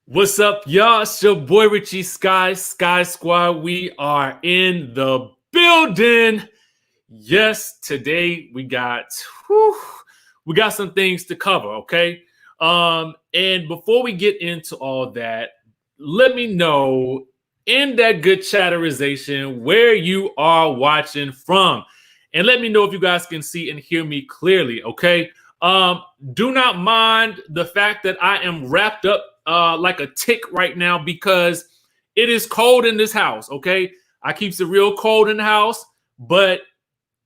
What's up, y'all? It's your boy Richie Skye, Skye Squad. We are in the building. Yes, today we got some things to cover, okay? And before we get into all that, let me know in that good chatterization where you are watching from. And let me know if you guys can see and hear me clearly, okay? Do not mind the fact that I am wrapped up like a tick right now because it is cold in this house, okay? I keeps it real cold in the house, but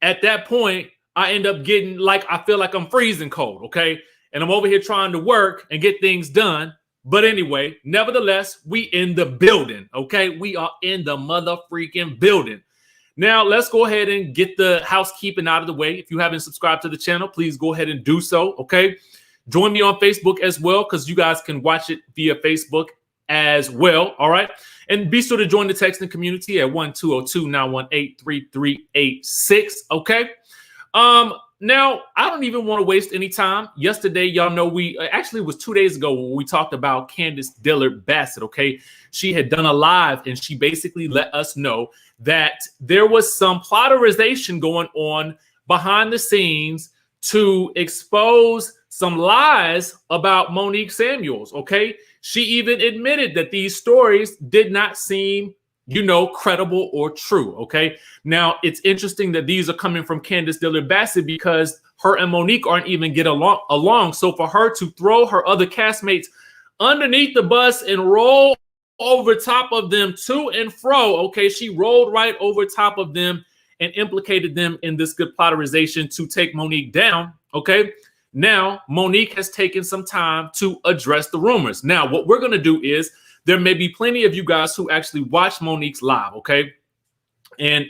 at that point, I end up getting like, I feel like I'm freezing cold, okay? And I'm over here trying to work and get things done. But anyway, nevertheless, we in the building, okay? We are in the mother freaking building. Now, let's go ahead and get the housekeeping out of the way. If you haven't subscribed to the channel, please go ahead and do so, okay? Join me on Facebook as well, because you guys can watch it via Facebook as well, all right? And be sure to join the texting community at 1-202-918-3386, okay? Now, I don't even want to waste any time. Yesterday, y'all know actually it was 2 days ago when we talked about Candiace Dillard Bassett, okay? She had done a live, and she basically let us know that there was some plotterization going on behind the scenes to expose some lies about Monique Samuels, okay? She even admitted that these stories did not seem, credible or true, okay? Now, it's interesting that these are coming from Candiace Dillard Bassett because her and Monique aren't even getting along. So for her to throw her other castmates underneath the bus and roll over top of them to and fro, okay? She rolled right over top of them and implicated them in this good plotterization to take Monique down, okay? Now, Monique has taken some time to address the rumors. Now, what we're going to do is there may be plenty of you guys who actually watch Monique's live, okay? And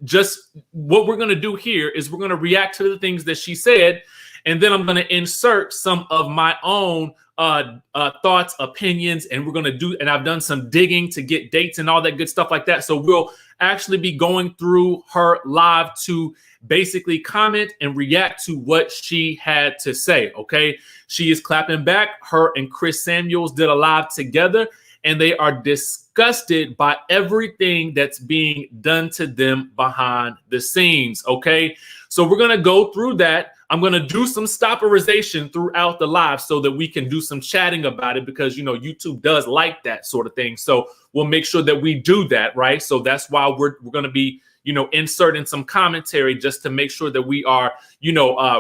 just what we're going to do here is we're going to react to the things that she said, and then I'm going to insert some of my own thoughts, opinions, and we're going to do, and I've done some digging to get dates and all that good stuff like that. So we'll actually be going through her live to basically comment and react to what she had to say, okay? She is clapping back. Her and Kris Samuels did a live together, and they are disgusted by everything that's being done to them behind the scenes, okay? So we're going to go through that. I'm going to do some stopperization throughout the live so that we can do some chatting about it because, YouTube does like that sort of thing. So we'll make sure that we do that, right? So that's why we're going to be, inserting some commentary just to make sure that we are,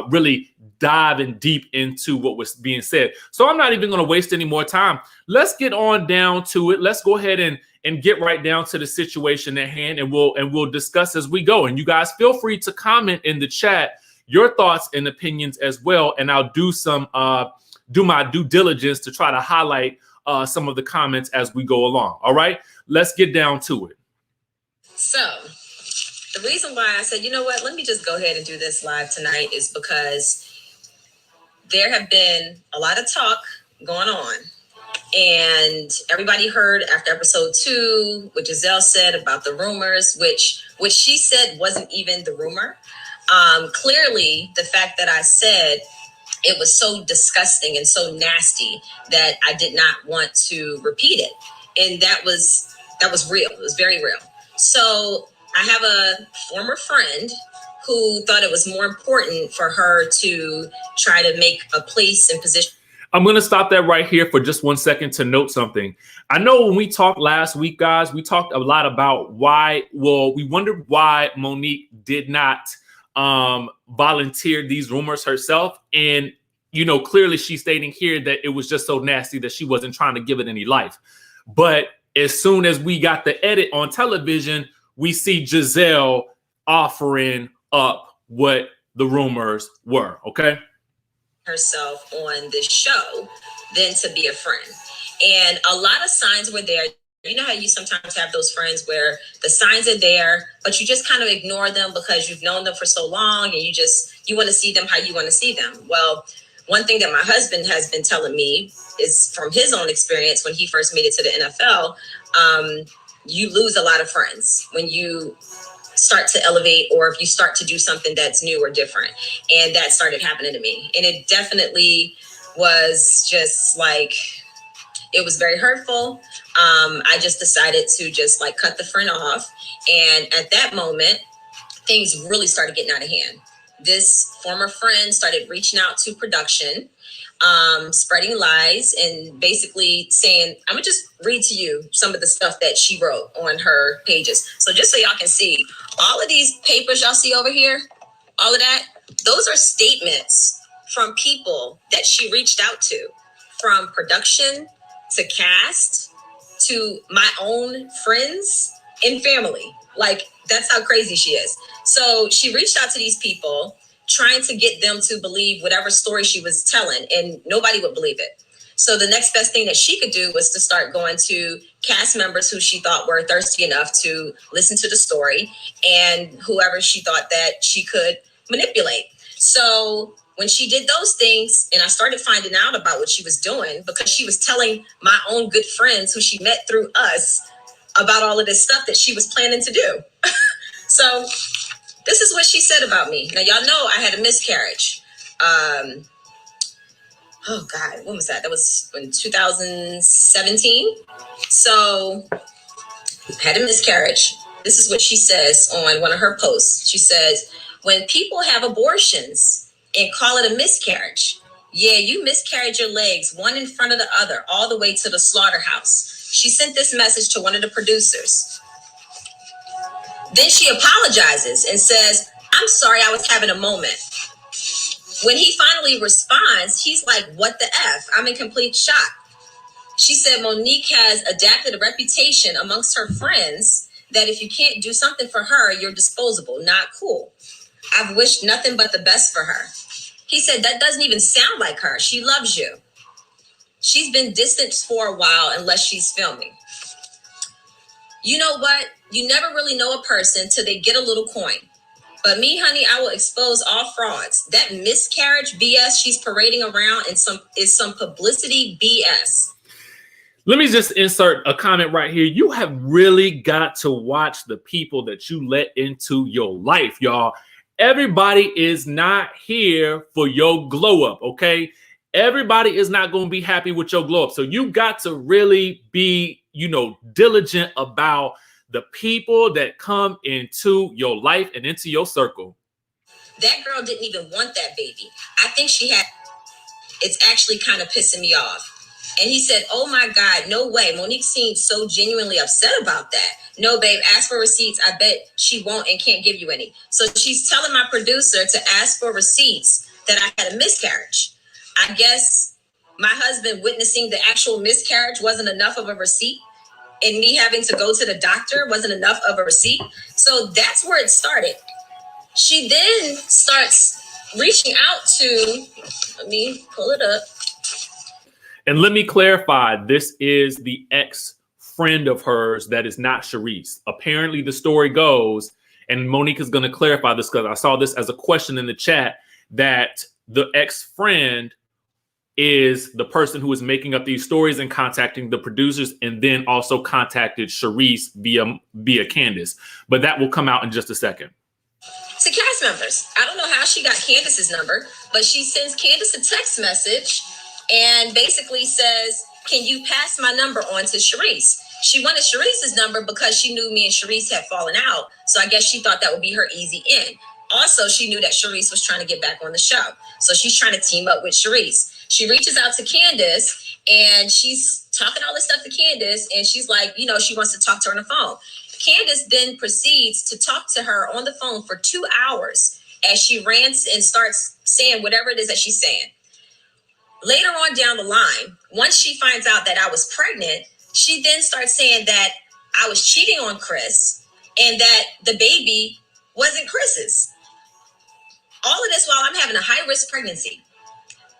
really diving deep into what was being said. So I'm not even going to waste any more time. Let's get on down to it. Let's go ahead and get right down to the situation at hand, and we'll discuss as we go. And you guys feel free to comment in the chat your thoughts and opinions as well, and I'll do my due diligence to try to highlight some of the comments as we go along. All right, let's get down to it. So the reason why I said, you know what, let me just go ahead and do this live tonight is because there have been a lot of talk going on. And everybody heard after episode 2 what Gizelle said about the rumors, which she said wasn't even the rumor. Clearly, the fact that I said it was so disgusting and so nasty that I did not want to repeat it. And that was real. It was very real. So I have a former friend who thought it was more important for her to try to make a place and position. I'm going to stop that right here for just 1 second to note something. I know when we talked last week, guys, we talked a lot about we wondered why Monique did not volunteer these rumors herself. And, clearly she's stating here that it was just so nasty that she wasn't trying to give it any life. But as soon as we got the edit on television, we see Gizelle offering up what the rumors were, okay? Herself on this show than to be a friend. And a lot of signs were there. You know how you sometimes have those friends where the signs are there, but you just kind of ignore them because you've known them for so long and you want to see them how you want to see them. Well, one thing that my husband has been telling me is from his own experience when he first made it to the NFL, you lose a lot of friends when you start to elevate or if you start to do something that's new or different. And that started happening to me. And it definitely was just like, It was very hurtful. I just decided to just like cut the friend off. And at that moment, things really started getting out of hand. This former friend started reaching out to production, spreading lies and basically saying, I'm gonna just read to you some of the stuff that she wrote on her pages. So just so y'all can see, all of these papers y'all see over here, all of that, those are statements from people that she reached out to, from production to cast to my own friends and family. Like, that's how crazy she is. So she reached out to these people trying to get them to believe whatever story she was telling, and nobody would believe it. So the next best thing that she could do was to start going to cast members who she thought were thirsty enough to listen to the story, and whoever she thought that she could manipulate. So when she did those things, and I started finding out about what she was doing, because she was telling my own good friends who she met through us about all of this stuff that she was planning to do. So this is what she said about me. Now, y'all know I had a miscarriage. Oh God, when was that? That was in 2017. So I had a miscarriage. This is what she says on one of her posts. She says, when people have abortions and call it a miscarriage, yeah, you miscarried your legs, one in front of the other, all the way to the slaughterhouse. She sent this message to one of the producers. Then she apologizes and says, I'm sorry, I was having a moment. When he finally responds, he's like, what the F? I'm in complete shock. She said Monique has adapted a reputation amongst her friends that if you can't do something for her, you're disposable, not cool. I've wished nothing but the best for her. He said, that doesn't even sound like her. She loves you. She's been distant for a while unless she's filming. You know what? You never really know a person till they get a little coin. But me, honey, I will expose all frauds. That miscarriage BS she's parading around is some publicity BS. Let me just insert a comment right here. You have really got to watch the people that you let into your life, y'all. Everybody is not here for your glow up, okay? Everybody is not going to be happy with your glow up. So you got to really be, diligent about the people that come into your life and into your circle. That girl didn't even want that baby. I think it's actually kind of pissing me off. And he said, oh my God, no way. Monique seemed so genuinely upset about that. No, babe, ask for receipts. I bet she won't and can't give you any. So she's telling my producer to ask for receipts that I had a miscarriage. I guess my husband witnessing the actual miscarriage wasn't enough of a receipt, and me having to go to the doctor wasn't enough of a receipt. So that's where it started. She then starts reaching out to, let me pull it up. And let me clarify, this is the ex-friend of hers that is not Sharice. Apparently the story goes, and Monique is going to clarify this because I saw this as a question in the chat, that the ex-friend is the person who is making up these stories and contacting the producers, and then also contacted Sharice via Candiace. But that will come out in just a second. To cast members, I don't know how she got Candiace's number, but she sends Candiace a text message and basically says, can you pass my number on to Sharice? She wanted Sharice's number because she knew me and Sharice had fallen out. So I guess she thought that would be her easy in. Also, she knew that Sharice was trying to get back on the show. So she's trying to team up with Sharice. She reaches out to Candiace and she's talking all this stuff to Candiace. And she's like, she wants to talk to her on the phone. Candiace then proceeds to talk to her on the phone for 2 hours as she rants and starts saying whatever it is that she's saying. Later on down the line, once she finds out that I was pregnant, she then starts saying that I was cheating on Kris and that the baby wasn't Kris's. All of this while I'm having a high-risk pregnancy.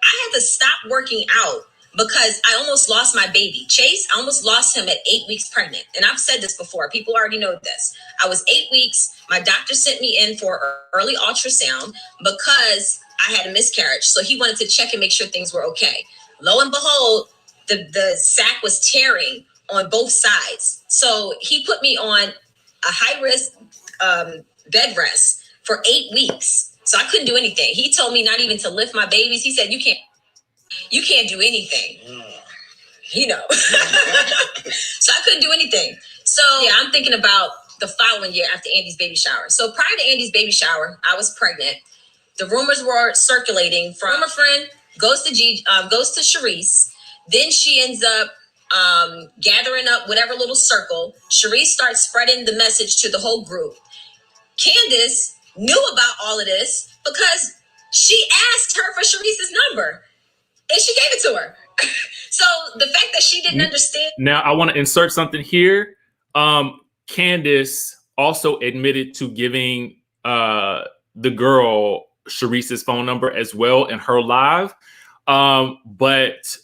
I had to stop working out because I almost lost my baby. Chase, I almost lost him at 8 weeks pregnant. And I've said this before. People already know this. I was 8 weeks. My doctor sent me in for early ultrasound because I had a miscarriage. So he wanted to check and make sure things were okay. Lo and behold, the sac was tearing on both sides. So he put me on a high-risk bed rest for 8 weeks. So I couldn't do anything. He told me not even to lift my babies. He said, you can't do anything. you know. So I couldn't do anything. So yeah, I'm thinking about the following year after Andy's baby shower. So prior to Andy's baby shower, I was pregnant. The rumors were circulating from a friend goes to Sharice. Then she ends up gathering up whatever little circle. Sharice starts spreading the message to the whole group. Candiace knew about all of this because she asked her for Sharice's number and she gave it to her. So the fact that she didn't understand. Now I want to insert something here. Candiace also admitted to giving the girl Sharice's phone number as well in her live. But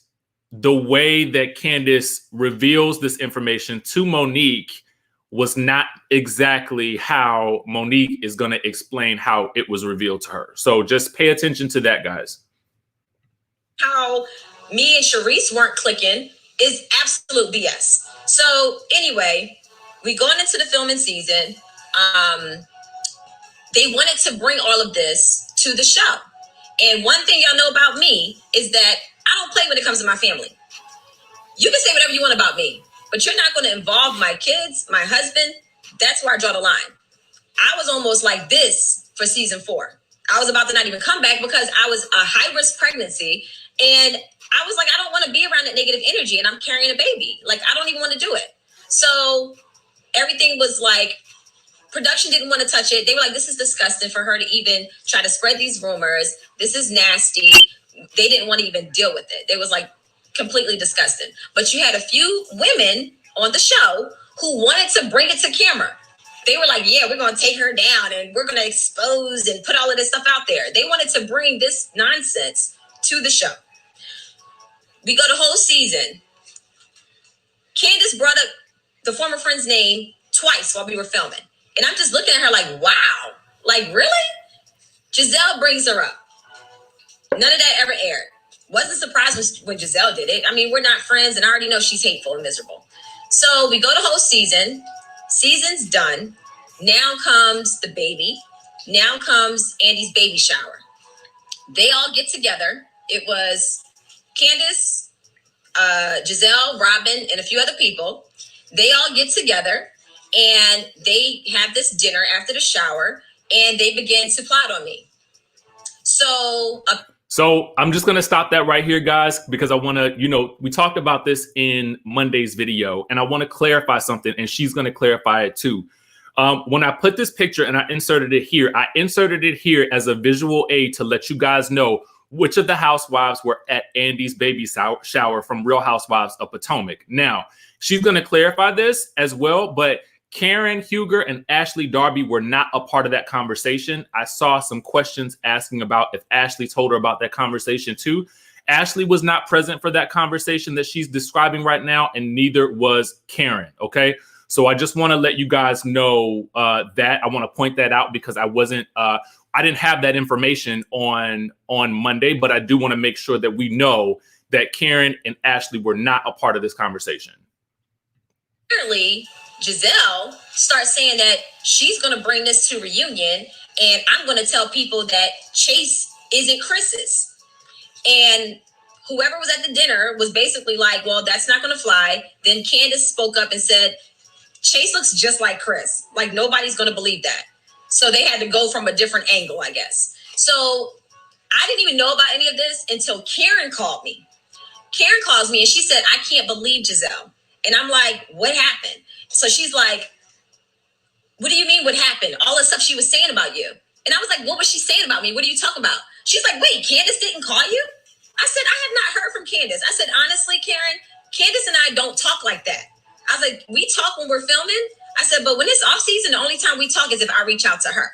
the way that Candiace reveals this information to Monique was not exactly how Monique is going to explain how it was revealed to her. So just pay attention to that, guys. How me and Sharice weren't clicking is absolute BS. So anyway, we going into the filming season. They wanted to bring all of this to the show. And one thing y'all know about me is that I don't play when it comes to my family. You can say whatever you want about me, but you're not going to involve my kids, my husband. That's where I draw the line. I was almost like this for season 4. I was about to not even come back because I was a high-risk pregnancy. And I was like, I don't want to be around that negative energy. And I'm carrying a baby. Like, I don't even want to do it. So everything was like, production didn't want to touch it. They were like, this is disgusting for her to even try to spread these rumors. This is nasty. They didn't want to even deal with it. It was like completely disgusting. But you had a few women on the show who wanted to bring it to camera. They were like, yeah, we're going to take her down and we're going to expose and put all of this stuff out there. They wanted to bring this nonsense to the show. We go the whole season. Candiace brought up the former friend's name twice while we were filming. And I'm just looking at her like, wow, like really? Gizelle brings her up. None of that ever aired. Wasn't surprised when Gizelle did it. I mean, we're not friends and I already know she's hateful and miserable. So we go the whole season. Season's done. Now comes the baby. Now comes Andy's baby shower. They all get together. It was Candiace, Gizelle, Robin, and a few other people. They all get together and they have this dinner after the shower and they begin to plot on me. So I'm just going to stop that right here, guys, because I want to, we talked about this in Monday's video and I want to clarify something and she's going to clarify it too. When I put this picture and I inserted it here as a visual aid to let you guys know which of the housewives were at Andy's baby shower from Real Housewives of Potomac. Now, she's going to clarify this as well, but Karen Huger and Ashley Darby were not a part of that conversation. I saw some questions asking about if Ashley told her about that conversation too. Ashley was not present for that conversation that she's describing right now, and neither was Karen, okay? So I just want to let you guys know that. I want to point that out because I didn't have that information on Monday, but I do want to make sure that we know that Karen and Ashley were not a part of this conversation. Apparently, Gizelle starts saying that she's going to bring this to reunion and I'm going to tell people that Chase isn't Kris's. And whoever was at the dinner was basically like, well, that's not going to fly. Then Candiace spoke up and said, Chase looks just like Kris. Like nobody's going to believe that. So they had to go from a different angle, I guess. So I didn't even know about any of this until Karen called me. Karen calls me and she said, I can't believe Gizelle. And I'm like, what happened? So she's like, what do you mean what happened? All the stuff she was saying about you. And I was like, what was she saying about me? What are you talking about? She's like, wait, Candiace didn't call you? I said, I have not heard from Candiace. I said, honestly, Karen, Candiace and I don't talk like that. I was like, we talk when we're filming. I said, but when it's off season, the only time we talk is if I reach out to her.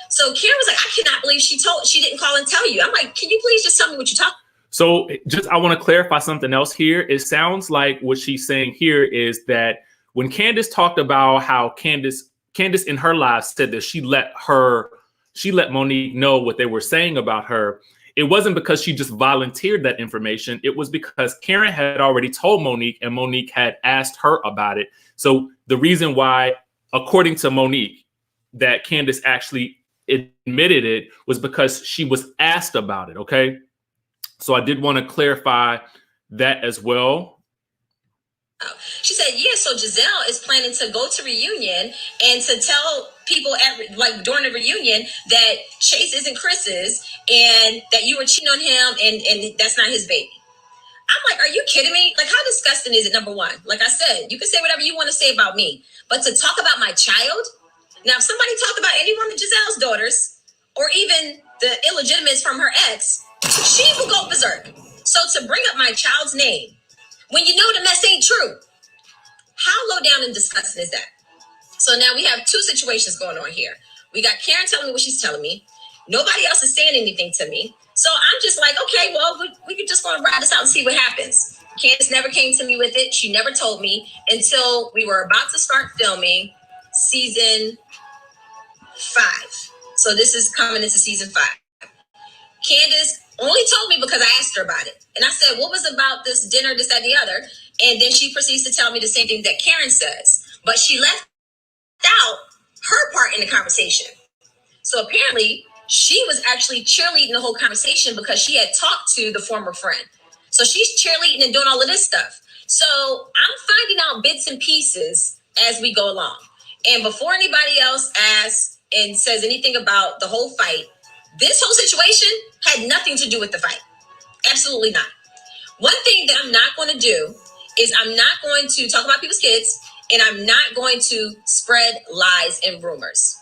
So Karen was like, I cannot believe she didn't call and tell you. I'm like, can you please just tell me what you talk about? So I want to clarify something else here. It sounds like what she's saying here is that when Candiace talked about how Candiace in her live said that she let Monique know what they were saying about her, it wasn't because she just volunteered that information. It was because Karen had already told Monique and Monique had asked her about it. So the reason why, according to Monique, that Candiace actually admitted it was because she was asked about it, okay? So I did want to clarify that as well. She said, yeah, so Gizelle is planning to go to reunion and to tell people during the reunion that Chase isn't Chris's and that you were cheating on him and that's not his baby. I'm like, are you kidding me? Like, how disgusting is it, number one? Like I said, you can say whatever you want to say about me, but to talk about my child? Now, if somebody talked about any one of Giselle's daughters or even the illegitimates from her ex, she will go berserk. So to bring up my child's name when you know the mess ain't true, how low down and disgusting is that? So now we have two situations going on here. We got Karen telling me what she's telling me. Nobody else is saying anything to me. So I'm just like, okay, well, we could just want to ride this out and see what happens. Candiace never came to me with it. She never told me until we were about to start filming season 5. So this is coming into season 5. Candiace only told me because I asked her about it. And I said, what was about this dinner, this, that, and the other? And then she proceeds to tell me the same thing that Karen says. But she left out her part in the conversation. So apparently, she was actually cheerleading the whole conversation because she had talked to the former friend. So she's cheerleading and doing all of this stuff. So I'm finding out bits and pieces as we go along. And before anybody else asks and says anything about the whole fight, this whole situation had nothing to do with the fight. Absolutely not. One thing that I'm not going to do is I'm not going to talk about people's kids, and I'm not going to spread lies and rumors.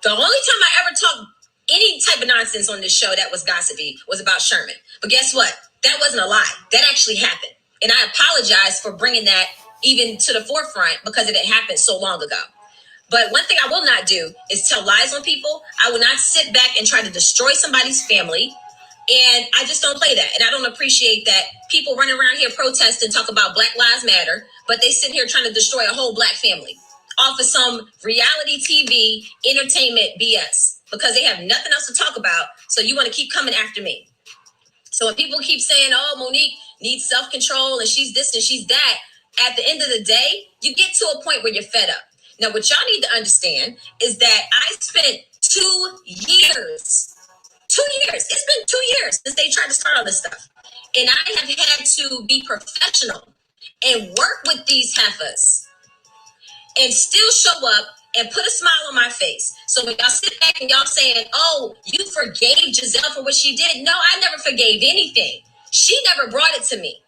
The only time I ever talked any type of nonsense on this show that was gossipy was about Sherman. But guess what? That wasn't a lie. That actually happened. And I apologize for bringing that even to the forefront because it had happened so long ago. But one thing I will not do is tell lies on people. I will not sit back and try to destroy somebody's family. And I just don't play that. And I don't appreciate that people running around here protesting, talk about Black Lives Matter, but they sit here trying to destroy a whole Black family off of some reality TV entertainment BS because they have nothing else to talk about. So you want to keep coming after me. So when people keep saying, oh, Monique needs self-control and she's this and she's that, at the end of the day, you get to a point where you're fed up. Now, what y'all need to understand is that I spent 2 years. 2 years. It's been 2 years since they tried to start all this stuff. And I have had to be professional and work with these heifers and still show up and put a smile on my face. So when y'all sit back and y'all saying, oh, you forgave Gizelle for what she did. No, I never forgave anything. She never brought it to me.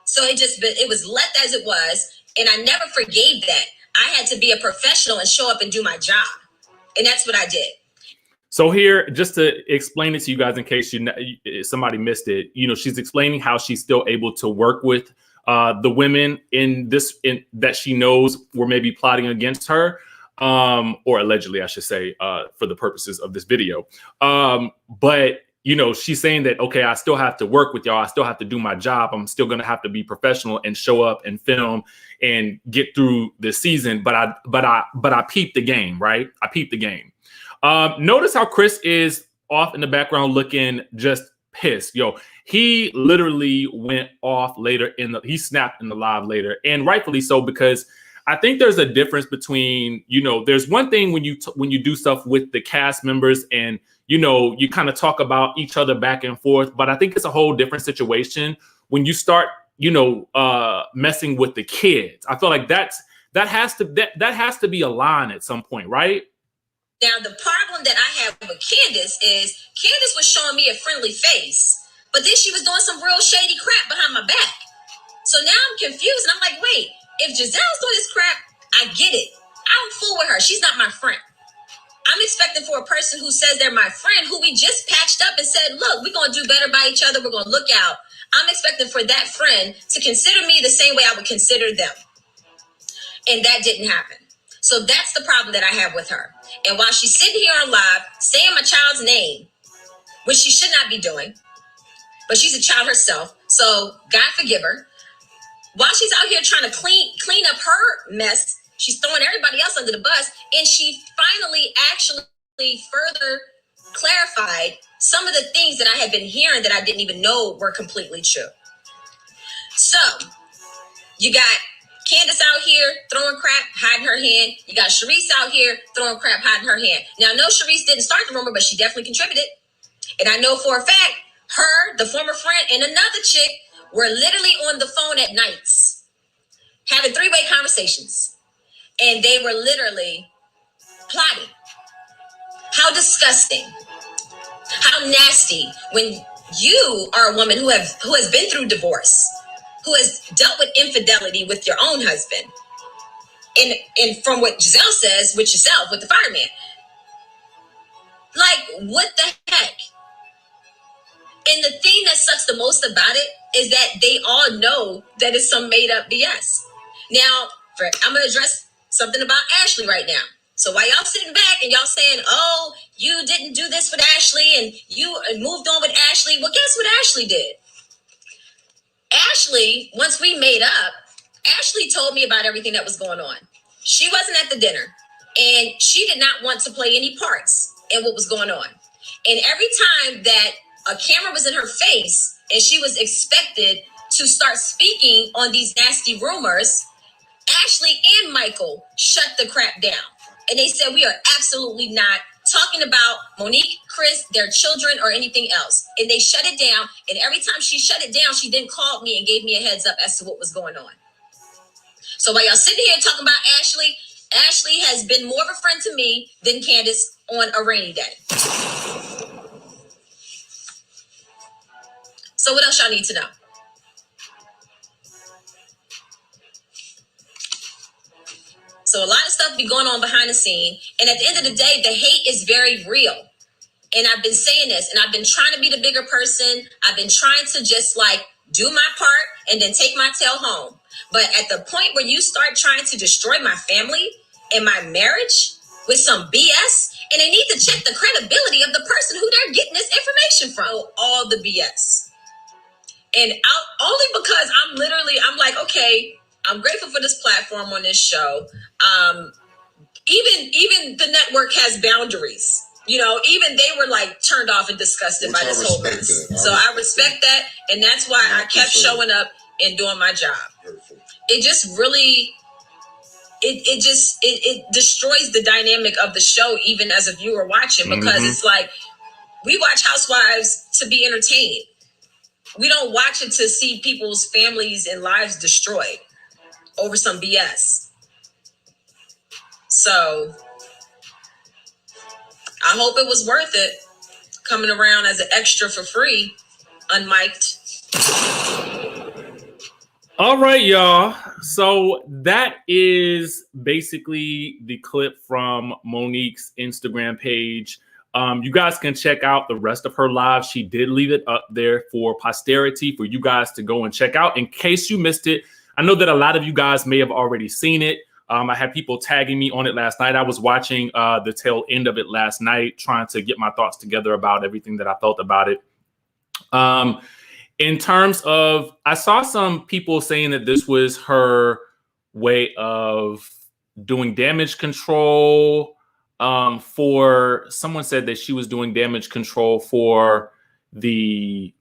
So it was left as it was. And I never forgave that. I had to be a professional and show up and do my job. And that's what I did. So here, just to explain it to you guys in case somebody missed it, she's explaining how she's still able to work with the women that she knows were maybe plotting against her, or allegedly, I should say, for the purposes of this video. But she's saying that, okay, I still have to work with y'all. I still have to do my job. I'm still going to have to be professional and show up and film and get through the season. But I peeped the game, right? I peeped the game. Notice how Kris is off in the background looking just pissed. He literally went off later he snapped in the live later, and rightfully so, because I think there's a difference between, there's one thing when you do stuff with the cast members and, you kind of talk about each other back and forth. But I think it's a whole different situation when you start, messing with the kids. I feel like that has to be a line at some point, right? Now, the problem that I have with Candiace is Candiace was showing me a friendly face, but then she was doing some real shady crap behind my back. So now I'm confused, and I'm like, wait, if Giselle's doing this crap, I get it. I don't fool with her. She's not my friend. I'm expecting for a person who says they're my friend, who we just patched up and said, look, we're going to do better by each other. We're going to look out. I'm expecting for that friend to consider me the same way I would consider them. And that didn't happen. So that's the problem that I have with her. And while she's sitting here on live saying my child's name, which she should not be doing, but she's a child herself, so God forgive her. While she's out here trying to clean up her mess, she's throwing everybody else under the bus, and she finally actually further clarified some of the things that I had been hearing that I didn't even know were completely true. So you got Candiace out here throwing crap, hiding her hand. You got Sharice out here throwing crap, hiding her hand. Now, I know Sharice didn't start the rumor, but she definitely contributed. And I know for a fact, her, the former friend, and another chick were literally on the phone at nights having three-way conversations, and they were literally plotting. How disgusting. How nasty when you are a woman who has been through divorce, who has dealt with infidelity with your own husband. And from what Gizelle says with yourself, with the fireman, like, what the heck? And the thing that sucks the most about it is that they all know that it's some made up BS. Now, I'm going to address something about Ashley right now. So while y'all sitting back and y'all saying, oh, you didn't do this with Ashley and you moved on with Ashley. Well, guess what Ashley did? Ashley, once we made up, Ashley told me about everything that was going on. She wasn't at the dinner and she did not want to play any parts in what was going on. And every time that a camera was in her face and she was expected to start speaking on these nasty rumors, Ashley and Michael shut the crap down. And they said, we are absolutely not talking about Monique, Kris, their children, or anything else. And they shut it down. And every time she shut it down, she then called me and gave me a heads up as to what was going on. So while y'all sitting here talking about Ashley, Ashley has been more of a friend to me than Candiace on a rainy day. So what else y'all need to know? So a lot of stuff be going on behind the scene. And at the end of the day, the hate is very real. And I've been saying this, and I've been trying to be the bigger person. I've been trying to just like do my part and then take my tail home. But at the point where you start trying to destroy my family and my marriage with some BS, and they need to check the credibility of the person who they're getting this information from. All the BS. And only because I'm like, okay, I'm grateful for this platform on this show. Even the network has boundaries. You know, even they were like turned off and disgusted by this whole mess. So I respect that. And that's why I kept showing up and doing my job. It just really, it destroys the dynamic of the show, even as a viewer watching, because it's like, we watch Housewives to be entertained. We don't watch it to see people's families and lives destroyed over some BS. So I hope it was worth it coming around as an extra for free, unmiked. All right, y'all. So that is basically the clip from Monique's Instagram page. You guys can check out the rest of her live. She did leave it up there for posterity for you guys to go and check out. In case you missed it, I know that a lot of you guys may have already seen it. I had people tagging me on it last night. I was watching the tail end of it last night, trying to get my thoughts together about everything that I felt about it. In terms of, I saw some people saying that this was her way of doing damage control. Someone said that she was doing damage control for the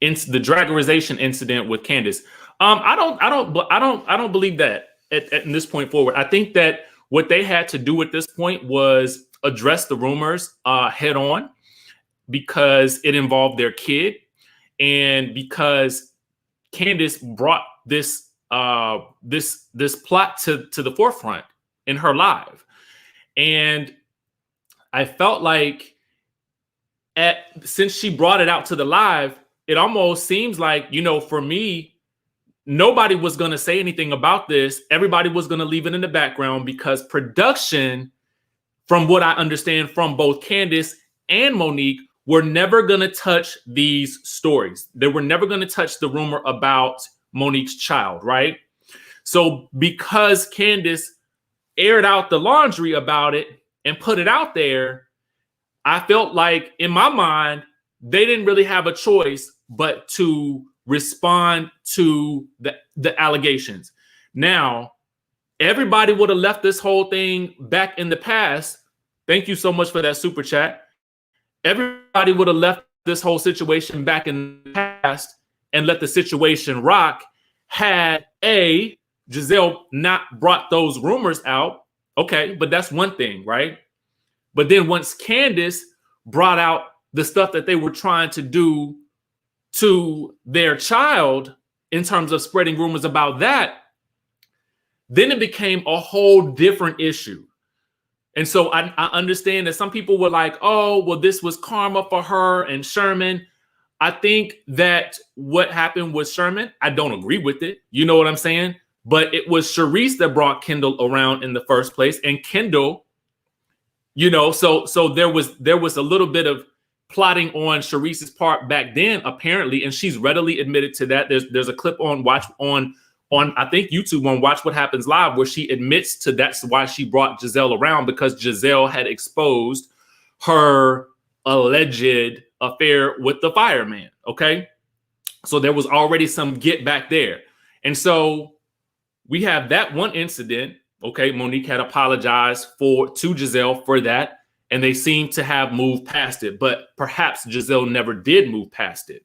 dragorization incident with Candiace. I don't believe that at this point forward. I think that what they had to do at this point was address the rumors head on, because it involved their kid, and because Candiace brought this plot to the forefront in her live. And I felt like since she brought it out to the live, it almost seems like, you know, for me, nobody was going to say anything about this. Everybody was going to leave it in the background, because production, from what I understand from both Candiace and Monique, were never going to touch these stories. They were never going to touch the rumor about Monique's child, right? So because Candiace aired out the laundry about it and put it out there, I felt like in my mind, they didn't really have a choice but to respond to the allegations. Now, everybody would have left this whole thing back in the past. Thank you so much for that super chat. Everybody would have left this whole situation back in the past and let the situation rock had Gizelle not brought those rumors out. Okay, but that's one thing, right? But then once Candiace brought out the stuff that they were trying to do to their child, in terms of spreading rumors about that, then it became a whole different issue. And so I understand that some people were like, oh, well, this was karma for her and Sherman. I think that what happened with Sherman, I don't agree with it. You know what I'm saying? But it was Charisse that brought Kendall around in the first place. And Kendall, you know, so there was a little bit of plotting on Charisse's part back then, apparently, and she's readily admitted to that. There's a clip on I think YouTube on Watch What Happens Live where she admits to that's why she brought Gizelle around, because Gizelle had exposed her alleged affair with the fireman. Okay, so there was already some get back there, and so we have that one incident. Okay, Monique had apologized to Gizelle for that, and they seem to have moved past it. But perhaps Gizelle never did move past it,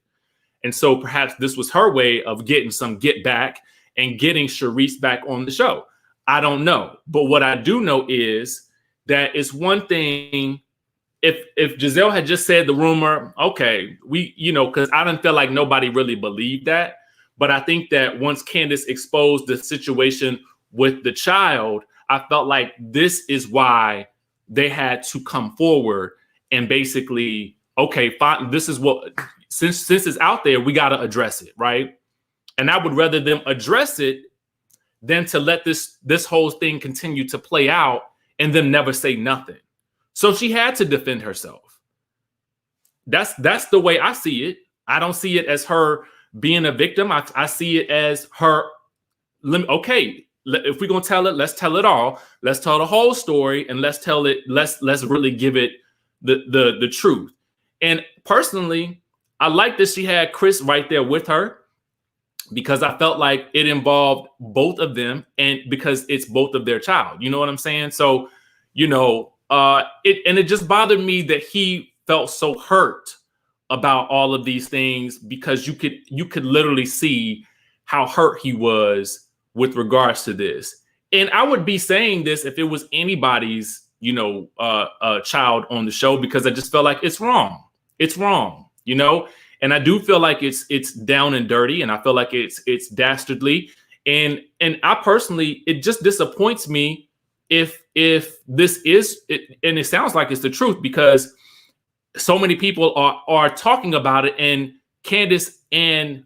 and so perhaps this was her way of getting some get back and getting Charisse back on the show. I don't know. But what I do know is that it's one thing if Gizelle had just said the rumor, okay, because I didn't feel like nobody really believed that. But I think that once Candiace exposed the situation with the child, I felt like this is why they had to come forward and basically, okay, fine, this is what, since it's out there, we got to address it, right? And I would rather them address it than to let this whole thing continue to play out and them never say nothing. So she had to defend herself. That's the way I see it. I don't see it as her being a victim. I see it as her, okay, if we're going to tell it, let's tell it all. Let's tell the whole story, and let's tell it, let's really give it the truth. And personally, I like that she had Kris right there with her, because I felt like it involved both of them, and because it's both of their child. You know what I'm saying? So, it just bothered me that he felt so hurt about all of these things, because you could literally see how hurt he was with regards to this. And I would be saying this if it was anybody's, child on the show, because I just felt like it's wrong. It's wrong, And I do feel like it's down and dirty, and I feel like it's dastardly. And I personally, it just disappoints me if this is it, and it sounds like it's the truth, because so many people are talking about it, and Candiace and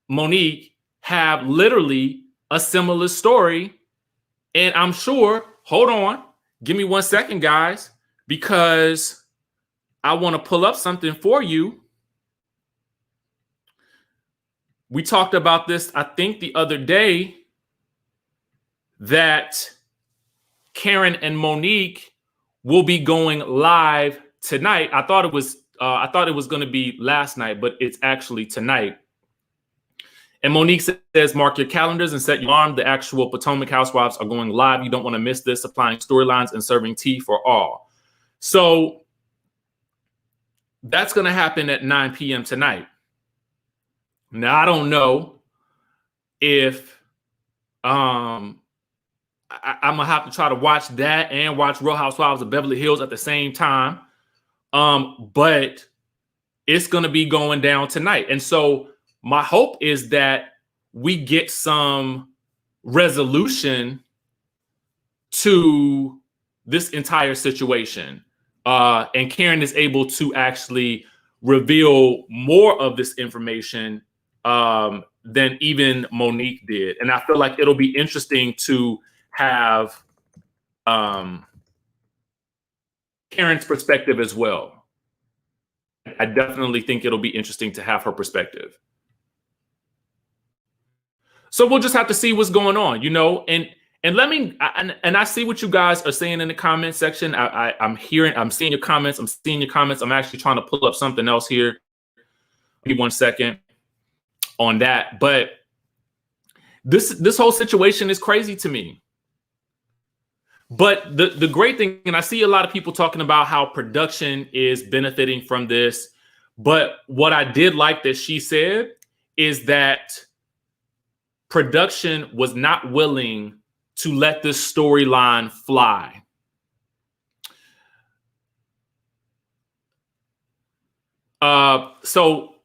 Monique have literally a similar story. And I'm sure, hold on, give me 1 second, guys, because I want to pull up something for you. We talked about this, I think, the other day, that Karen and Monique will be going live tonight. I thought it was going to be last night, but it's actually tonight. And Monique says, mark your calendars and set your alarm. The actual Potomac Housewives are going live. You don't want to miss this, supplying storylines and serving tea for all. So that's going to happen at 9 p.m. tonight. Now, I don't know if I'm going to have to try to watch that and watch Real Housewives of Beverly Hills at the same time. But it's going to be going down tonight. And so my hope is that we get some resolution to this entire situation. And Karen is able to actually reveal more of this information than even Monique did. And I feel like it'll be interesting to have Karen's perspective as well. I definitely think it'll be interesting to have her perspective. So we'll just have to see what's going on, and let me, and I see what you guys are saying in the comment section. I'm seeing your comments. I'm actually trying to pull up something else here. Give me 1 second on that. But this whole situation is crazy to me. But the great thing, and I see a lot of people talking about how production is benefiting from this. But what I did like that she said is that production was not willing to let this storyline fly. So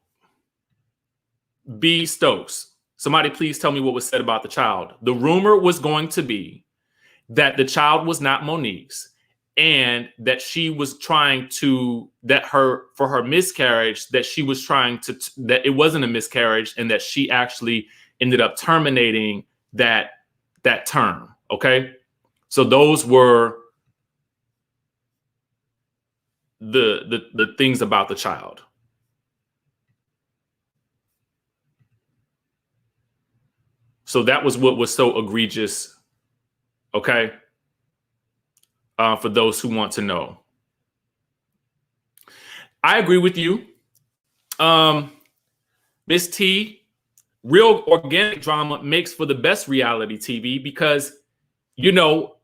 B Stokes, Somebody please tell me what was said about the child. The rumor was going to be that the child was not Monique's, and that she was trying to, for her miscarriage, that she was trying to, that it wasn't a miscarriage, and that she actually ended up terminating that term. Okay. So those were the things about the child. So that was what was so egregious. Okay. For those who want to know. I agree with you. Miss T, real organic drama makes for the best reality TV because, you know,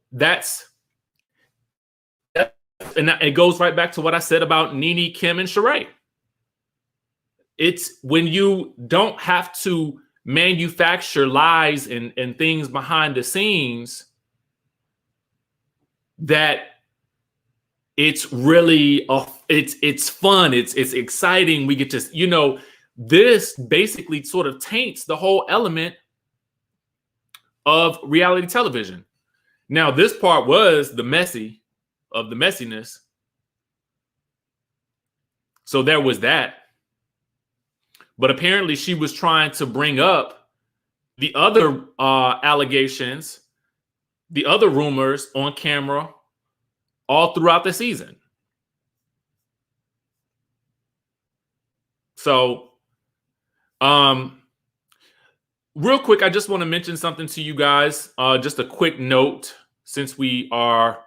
and it goes right back to what I said about Nene, Kim, and Sheree. It's when you don't have to manufacture lies and things behind the scenes that it's really it's fun, it's exciting. We get to, you know, this basically sort of taints the whole element of reality television. Now, this part was the messiness. So there was that. But apparently she was trying to bring up the other allegations, the other rumors on camera all throughout the season. So, real quick, I just want to mention something to you guys. Just a quick note, since we are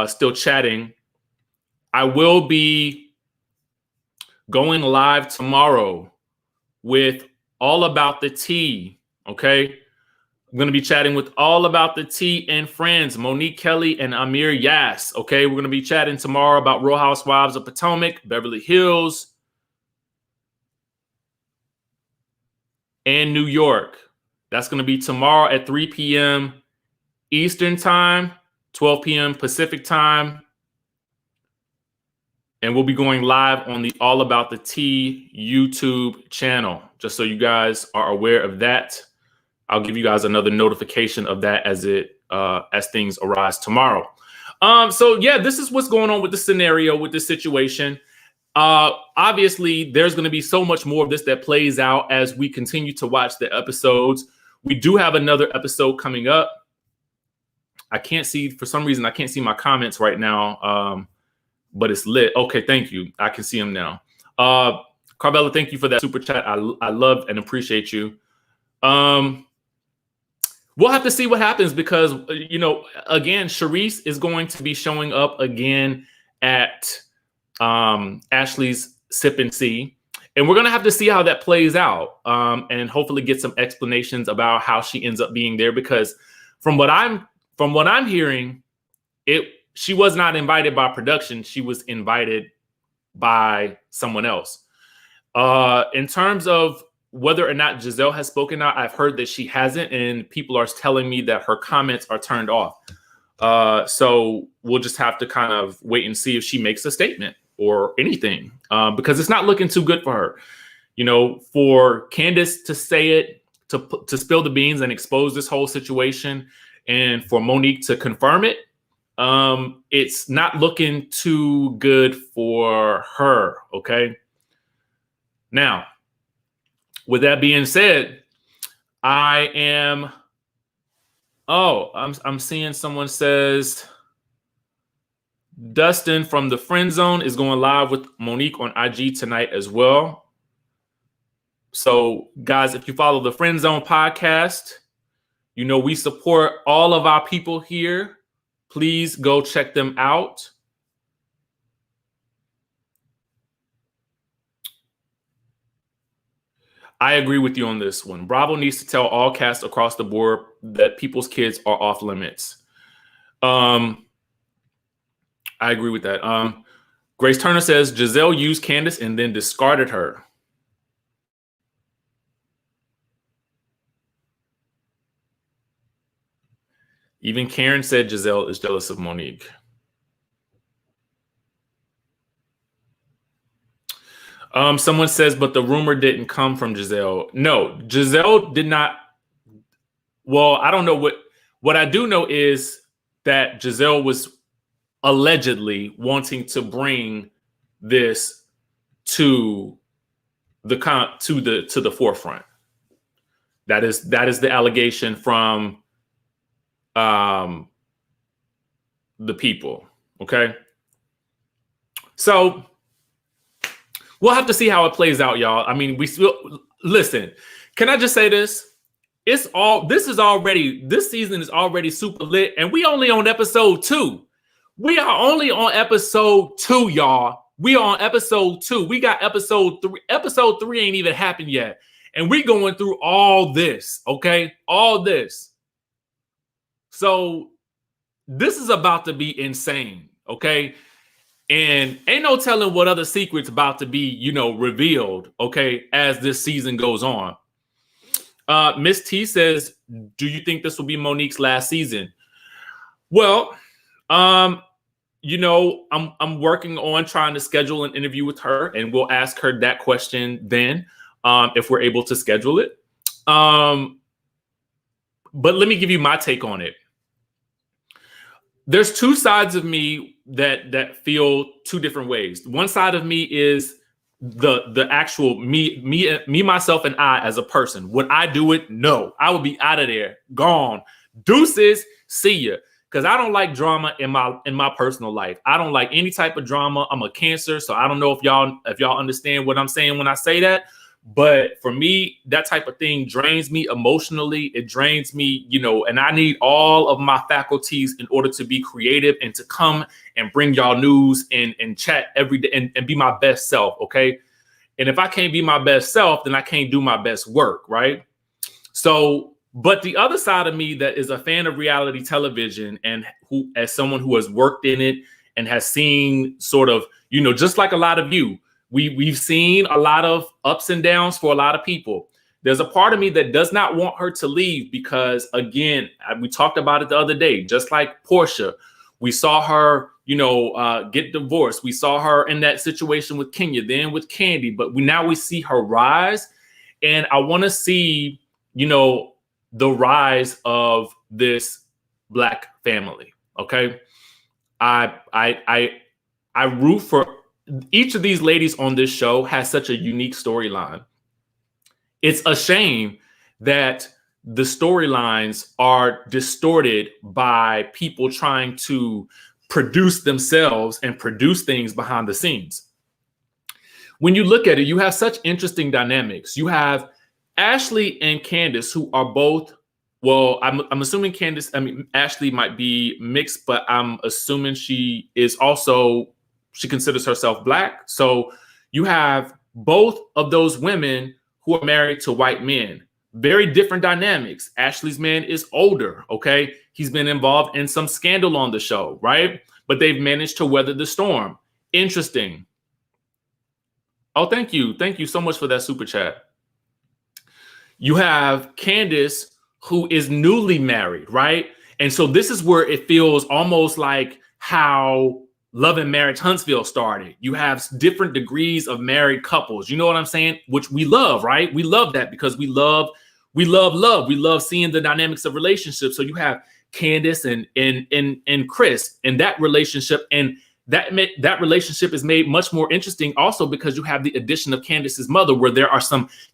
still chatting. I will be going live tomorrow with All About the Tea, okay? I'm going to be chatting with All About the Tea and friends, Monique Kelly and Amir Yas, okay? We're going to be chatting tomorrow about Real Housewives of Potomac, Beverly Hills, and New York. That's going to be tomorrow at 3 p.m. Eastern Time, 12 p.m. Pacific Time. And we'll be going live on the All About the Tea YouTube channel, just so you guys are aware of that. I'll give you guys another notification of that as things arise tomorrow. So yeah, this is what's going on with the scenario, with this situation. Obviously, there's going to be so much more of this that plays out as we continue to watch the episodes. We do have another episode coming up. I can't see, for some reason, I can't see my comments right now. But it's lit. Okay, thank you. I can see them now. Carmela, thank you for that super chat. I love and appreciate you. We'll have to see what happens because, you know, again, Charisse is going to be showing up again at Ashley's Sip and See. And we're going to have to see how that plays out and hopefully get some explanations about how she ends up being there. Because from what I'm hearing, she was not invited by production. She was invited by someone else. In terms of whether or not Gizelle has spoken out, I've heard that she hasn't, and people are telling me that her comments are turned off. So we'll just have to kind of wait and see if she makes a statement or anything, because it's not looking too good for her. You know, for Candiace to say it, to spill the beans and expose this whole situation, and for Monique to confirm it, it's not looking too good for her. Okay. Now, with that being said, I'm seeing someone says Dustin from the Friend Zone is going live with Monique on IG tonight as well. So guys, if you follow the Friend Zone podcast, you know, we support all of our people here. Please go check them out. I agree with you on this one. Bravo needs to tell all cast across the board that people's kids are off limits. I agree with that. Grace Turner says Gizelle used Candiace and then discarded her. Even Karen said Gizelle is jealous of Monique. Someone says, but the rumor didn't come from Gizelle. No, Gizelle did not. Well, I don't know what I do know is that Gizelle was allegedly wanting to bring this to the forefront. That is the allegation from the people. Okay. So we'll have to see how it plays out, y'all. I mean, we still listen. Can I just say this? This season is already super lit, and we only on episode 2. We are only on episode 2, y'all. We are on episode 2. We got episode 3. Episode 3 ain't even happened yet. And we going through all this, okay? All this. So this is about to be insane, okay? And ain't no telling what other secrets about to be, revealed, okay, as this season goes on. Miss T says, do you think this will be Monique's last season? Well, I'm working on trying to schedule an interview with her, and we'll ask her that question then, if we're able to schedule it. But let me give you my take on it. There's two sides of me that feel two different ways. One side of me is the actual me, myself, and I as a person. Would I do it? No. I would be out of there, gone, deuces, see ya. Because I don't like drama in my personal life. I don't like any type of drama. I'm a Cancer, so I don't know if y'all understand what I'm saying when I say that. But for me, that type of thing drains me emotionally. It drains me, and I need all of my faculties in order to be creative and to come and bring y'all news and chat every day and be my best self, okay? And if I can't be my best self, then I can't do my best work, right? So, but the other side of me that is a fan of reality television and who, as someone who has worked in it and has seen sort of, just like a lot of you, we've seen a lot of ups and downs for a lot of people. There's a part of me that does not want her to leave because, again, we talked about it the other day, just like Porsha. We saw her, get divorced. We saw her in that situation with Kenya, then with Kandi, but now we see her rise. And I want to see, the rise of this Black family. Okay. I root for each of these ladies on this show has such a unique storyline. It's a shame that the storylines are distorted by people trying to produce themselves and produce things behind the scenes. When you look at it, you have such interesting dynamics. You have Ashley and Candiace, who are both, well, I'm assuming Ashley might be mixed, but I'm assuming she considers herself Black. So you have both of those women who are married to white men. Very different dynamics. Ashley's man is older, okay? He's been involved in some scandal on the show, right? But they've managed to weather the storm. Interesting. Oh, thank you. Thank you so much for that super chat. You have Candiace, who is newly married, right? And so this is where it feels almost like how Love and Marriage Huntsville started. You have different degrees of married couples. You know what I'm saying? Which we love, right? We love that because we love love. We love seeing the dynamics of relationships. So you have Candiace and Kris and that relationship, and that relationship is made much more interesting also because you have the addition of Candiace's mother, where there are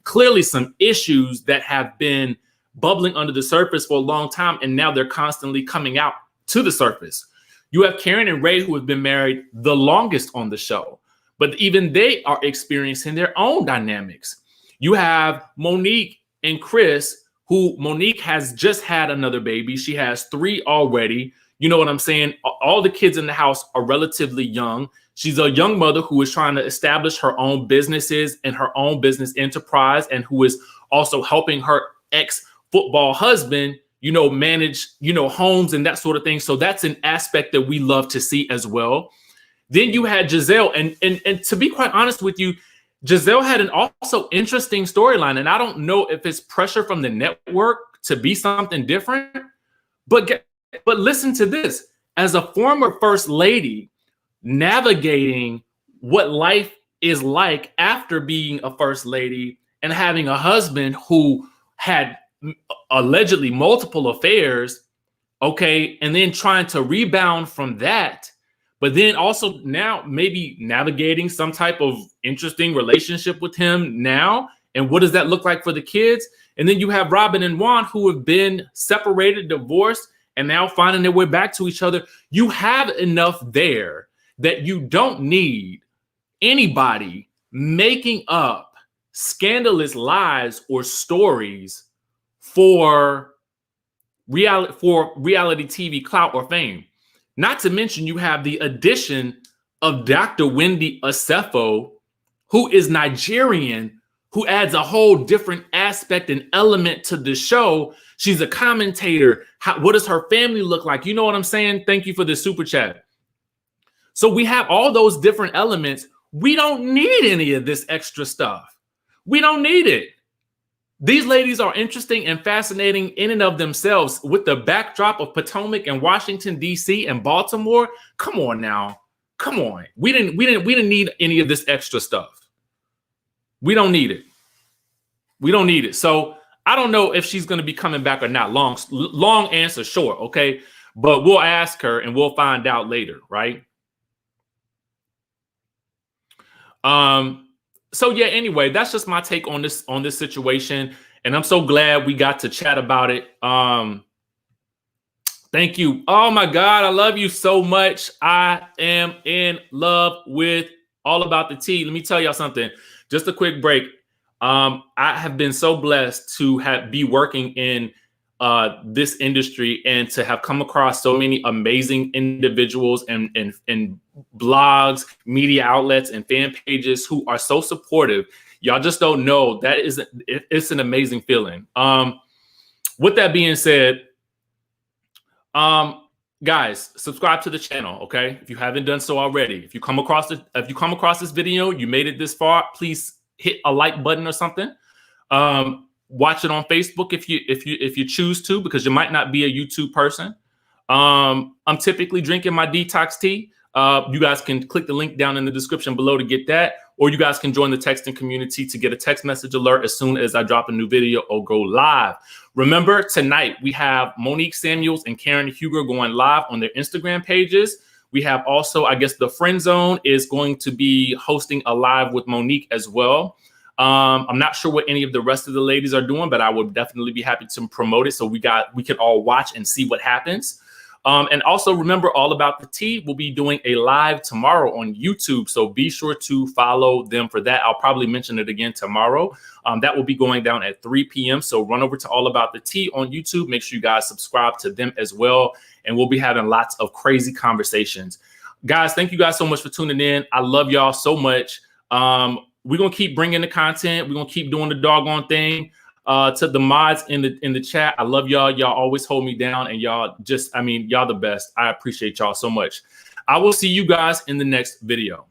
clearly some issues that have been bubbling under the surface for a long time, and now they're constantly coming out to the surface. You have Karen and Ray, who have been married the longest on the show, but even they are experiencing their own dynamics. You have Monique and Kris, who Monique has just had another baby. She has 3 already. You know what I'm saying? All the kids in the house are relatively young. She's a young mother who is trying to establish her own businesses and her own business enterprise, and who is also helping her ex-football husband, manage, homes and that sort of thing. So that's an aspect that we love to see as well. Then you had Gizelle, and to be quite honest with you, Gizelle had an also interesting storyline, and I don't know if it's pressure from the network to be something different, but listen to this. As a former first lady navigating what life is like after being a first lady and having a husband who had allegedly multiple affairs, okay, and then trying to rebound from that, but then also now maybe navigating some type of interesting relationship with him now. And what does that look like for the kids? And then you have Robin and Juan, who have been separated, divorced, and now finding their way back to each other. You have enough there that you don't need anybody making up scandalous lies or stories for reality TV clout or fame. Not to mention you have the addition of Dr. Wendy Asefo, who is Nigerian, who adds a whole different aspect and element to the show. She's a commentator. What does her family look like? You know what I'm saying? Thank you for the super chat. So we have all those different elements. We don't need any of this extra stuff. We don't need it. These ladies are interesting and fascinating in and of themselves with the backdrop of Potomac and Washington, D.C. and Baltimore. Come on now. Come on. We didn't need any of this extra stuff. We don't need it. We don't need it. So I don't know if she's going to be coming back or not. Long answer short, okay? But we'll ask her and we'll find out later, right? So yeah, anyway, that's just my take on this situation. And I'm so glad we got to chat about it. Thank you. Oh my God, I love you so much. I am in love with All About the Tea. Let me tell y'all something. Just a quick break. I have been so blessed to be working in this industry and to have come across so many amazing individuals and blogs, media outlets, and fan pages who are so supportive. Y'all just don't know that it's an amazing feeling. With that being said, guys, subscribe to the channel, okay? If you haven't done so already, if you come across this video, you made it this far, please hit a like button or something. Watch it on Facebook if you choose to, because you might not be a YouTube person. I'm typically drinking my detox tea. You guys can click the link down in the description below to get that, or you guys can join the texting community to get a text message alert as soon as I drop a new video or go live. Remember, tonight we have Monique Samuels and Karen Huger going live on their Instagram pages. We have also, I guess, the Friend Zone is going to be hosting a live with Monique as well. I'm not sure what any of the rest of the ladies are doing, but I would definitely be happy to promote it so we can all watch and see what happens. And also remember, All About the Tea will be doing a live tomorrow on YouTube. So be sure to follow them for that. I'll probably mention it again tomorrow. That will be going down at 3 p.m. So run over to All About the Tea on YouTube. Make sure you guys subscribe to them as well. And we'll be having lots of crazy conversations. Guys, thank you guys so much for tuning in. I love y'all so much. We're going to keep bringing the content. We're going to keep doing the doggone thing. To the mods in the chat, I love y'all. Y'all always hold me down, and y'all y'all the best. I appreciate y'all so much. I will see you guys in the next video.